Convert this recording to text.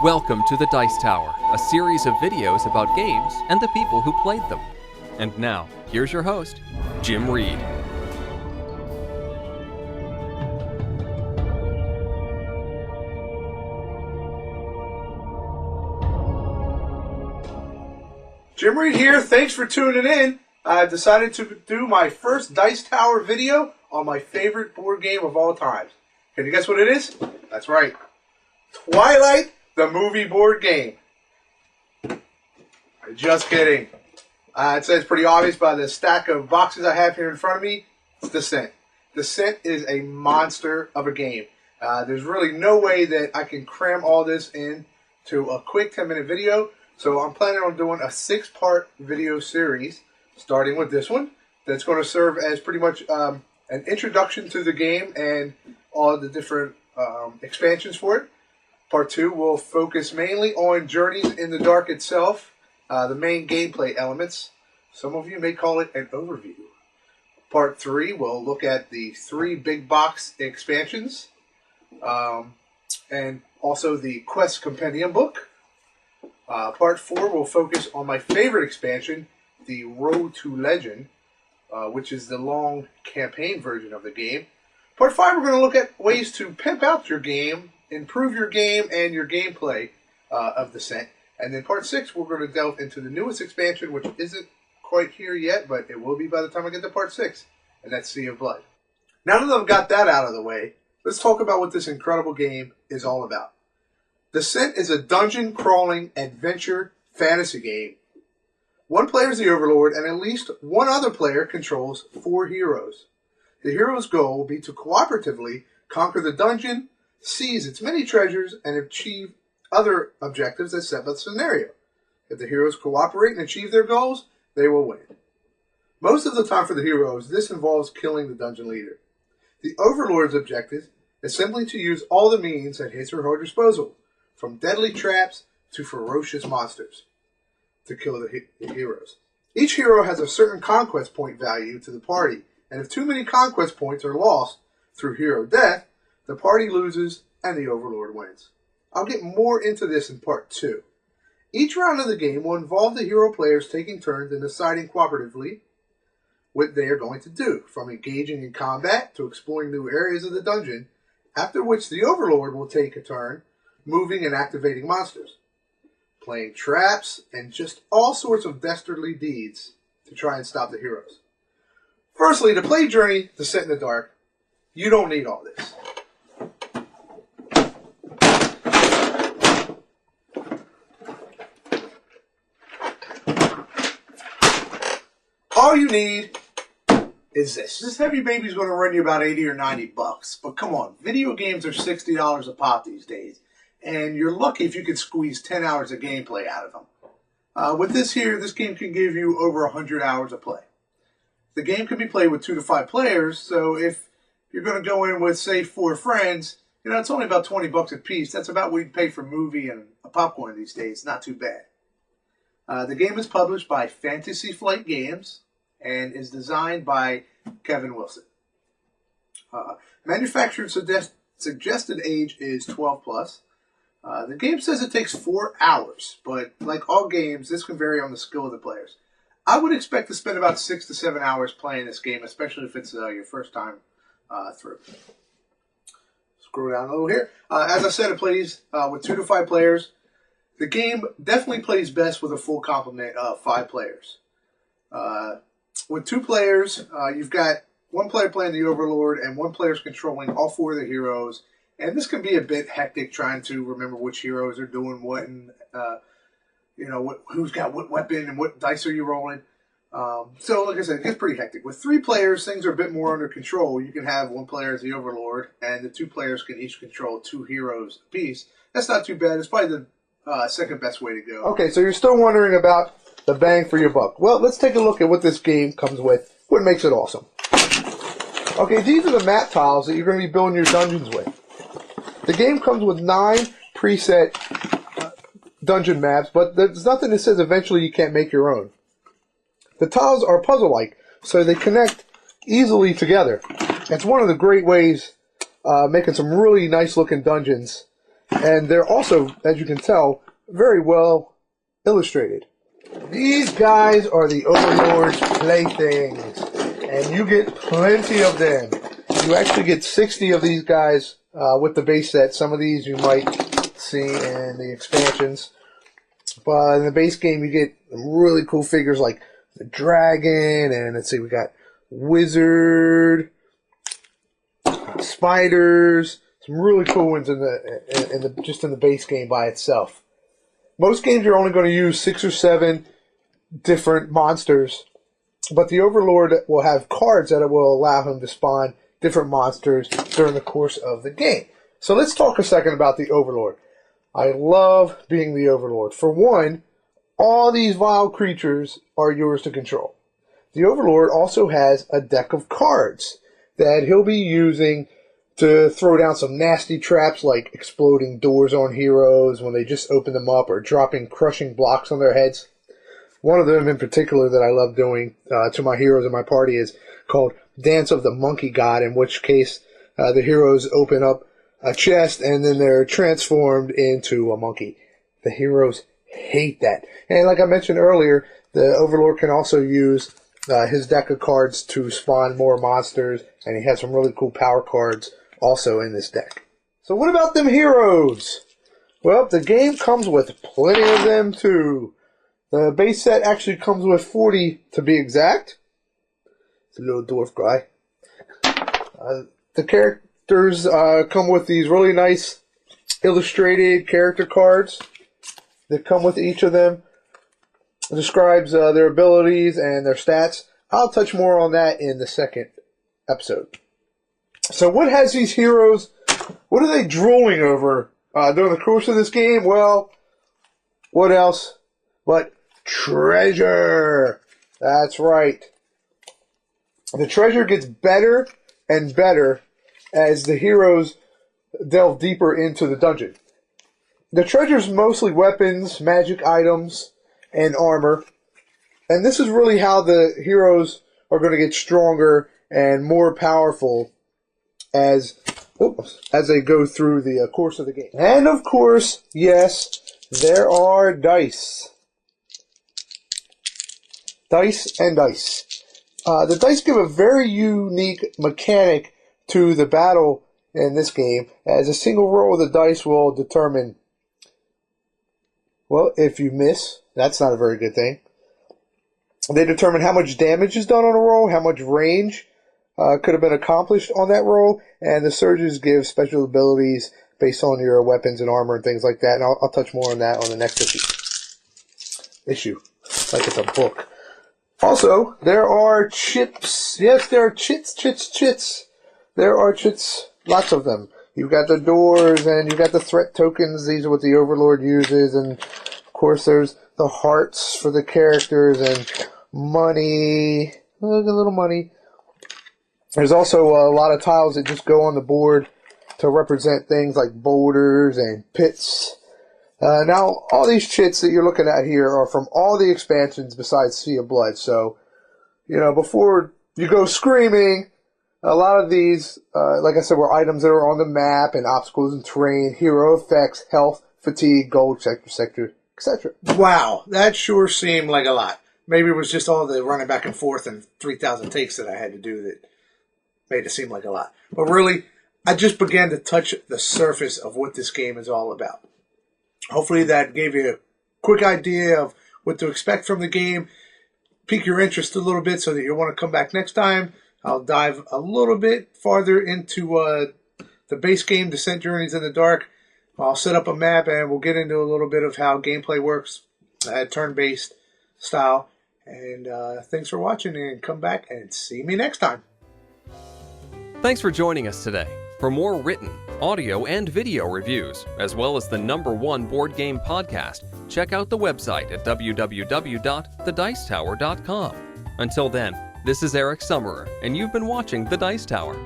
Welcome to the Dice Tower, a series of videos about games and the people who played them. And now, here's your host, Jim Reed. Jim Reed here. Thanks for tuning in. I decided to do my first Dice Tower video on my favorite board game of all time. Can you guess what it is? That's right. Twilight, the movie board game. Just kidding. It says pretty obvious by the stack of boxes I have here in front of me. It's Descent. Descent is a monster of a game. There's really no way that I can cram all this into a quick 10-minute video. So I'm planning on doing a 6-part video series, starting with this one, that's going to serve as pretty much an introduction to the game and all the different expansions for it. Part 2 will focus mainly on Journeys in the Dark itself, the main gameplay elements. Some of you may call it an overview. Part 3 will look at the 3 big box expansions, and also the Quest Compendium book. Part 4 will focus on my favorite expansion, the Road to Legend, which is the long campaign version of the game. Part 5, we're going to look at ways to pimp out your game, improve your game and your gameplay of Descent. And then Part 6, we're going to delve into the newest expansion, which isn't quite here yet, but it will be by the time I get to Part 6, and that's Sea of Blood. Now that I've got that out of the way, let's talk about what this incredible game is all about. Descent is a dungeon-crawling adventure fantasy game. One player is the Overlord, and at least one other player controls 4 heroes. The hero's goal will be to cooperatively conquer the dungeon, seize its many treasures, and achieve other objectives as set by the scenario. If the heroes cooperate and achieve their goals, they will win. Most of the time for the heroes, this involves killing the dungeon leader. The Overlord's objective is simply to use all the means at his or her disposal, from deadly traps to ferocious monsters, to kill the heroes. Each hero has a certain conquest point value to the party, and if too many conquest points are lost through hero death, the party loses and the Overlord wins. I'll get more into this in Part 2. Each round of the game will involve the hero players taking turns in deciding cooperatively what they are going to do, from engaging in combat to exploring new areas of the dungeon, after which the Overlord will take a turn moving and activating monsters, playing traps, and just all sorts of dastardly deeds to try and stop the heroes. Firstly, to play Journey Descent in the Dark, you don't need all this. All you need is this. This heavy baby's going to run you about 80 or 90 bucks. But come on, video games are $60 a pop these days. And you're lucky if you can squeeze 10 hours of gameplay out of them. With this here, this game can give you over 100 hours of play. The game can be played with 2 to 5 players, so if you're going to go in with, say, 4 friends, it's only about 20 bucks a piece. That's about what you'd pay for a movie and a popcorn these days. Not too bad. The game is published by Fantasy Flight Games and is designed by Kevin Wilson. Manufacturer suggested age is 12 plus. The game says it takes 4 hours, but like all games, this can vary on the skill of the players. I would expect to spend about 6 to 7 hours playing this game, especially if it's your first time through. Scroll down a little here. As I said, it plays with 2 to 5 players. The game definitely plays best with a full complement of 5 players. With 2 players, you've got 1 player playing the Overlord and 1 player controlling all 4 of the heroes. And this can be a bit hectic trying to remember which heroes are doing what and, who's got what weapon and what dice are you rolling. So, like I said, it gets pretty hectic. With 3 players, things are a bit more under control. You can have 1 player as the Overlord, and the 2 players can each control 2 heroes apiece. That's not too bad. It's probably the second best way to go. Okay, so you're still wondering about the bang for your buck. Well, let's take a look at what this game comes with, what makes it awesome. Okay, these are the map tiles that you're going to be building your dungeons with. The game comes with 9 preset dungeon maps, but there's nothing that says eventually you can't make your own. The tiles are puzzle-like, so they connect easily together. It's one of the great ways making some really nice-looking dungeons And they're also, as you can tell, very well illustrated. These guys are the Overlord's playthings, and you get plenty of them. You actually get 60 of these guys with the base set. Some of these you might see in the expansions. But in the base game, you get really cool figures like the dragon, and let's see, we got wizard, spiders, some really cool ones in the base game by itself. Most games you're only going to use 6 or 7 different monsters, but the Overlord will have cards that will allow him to spawn different monsters during the course of the game. So let's talk a second about the Overlord. I love being the Overlord. For one, all these vile creatures are yours to control. The Overlord also has a deck of cards that he'll be using to throw down some nasty traps like exploding doors on heroes when they just open them up, or dropping crushing blocks on their heads. One of them in particular that I love doing to my heroes in my party is called Dance of the Monkey God, in which case the heroes open up a chest and then they're transformed into a monkey. The heroes hate that. And like I mentioned earlier, the Overlord can also use his deck of cards to spawn more monsters, and he has some really cool power cards also in this deck. So what about them heroes? Well, the game comes with plenty of them too. The base set actually comes with 40 to be exact. It's a little dwarf guy. The characters come with these really nice illustrated character cards that come with each of them. It describes their abilities and their stats. I'll touch more on that in the second episode. So what has these heroes, what are they drooling over during the course of this game? Well, what else but treasure? That's right. The treasure gets better and better as the heroes delve deeper into the dungeon. The treasure's mostly weapons, magic items, and armor. And this is really how the heroes are going to get stronger and more powerful as they go through the course of the game. And of course, yes, there are dice. Dice and dice. The dice give a very unique mechanic to the battle in this game, as a single roll of the dice will determine, well, if you miss, that's not a very good thing. They determine how much damage is done on a roll, how much range could have been accomplished on that roll, and the surges give special abilities based on your weapons and armor and things like that, and I'll touch more on that on the next issue. Like it's a book. Also, there are chips. Yes, there are chits. There are chits, lots of them. You've got the doors, and you've got the threat tokens. These are what the Overlord uses, and of course there's the hearts for the characters, and money. Look, a little money. There's also a lot of tiles that just go on the board to represent things like boulders and pits. Now, all these chits that you're looking at here are from all the expansions besides Sea of Blood. So, before you go screaming, a lot of these, like I said, were items that are on the map, and obstacles and terrain, hero effects, health, fatigue, gold, sector, etc. Wow, that sure seemed like a lot. Maybe it was just all the running back and forth and 3,000 takes that I had to do that made it seem like a lot. But really, I just began to touch the surface of what this game is all about. Hopefully that gave you a quick idea of what to expect from the game, pique your interest a little bit so that you'll want to come back next time. I'll dive a little bit farther into the base game, Descent Journeys in the Dark. I'll set up a map and we'll get into a little bit of how gameplay works, turn-based style. And thanks for watching, and come back and see me next time. Thanks for joining us today. For more written, audio, and video reviews, as well as the #1 board game podcast, check out the website at www.thedicetower.com. Until then, this is Eric Summerer, and you've been watching The Dice Tower.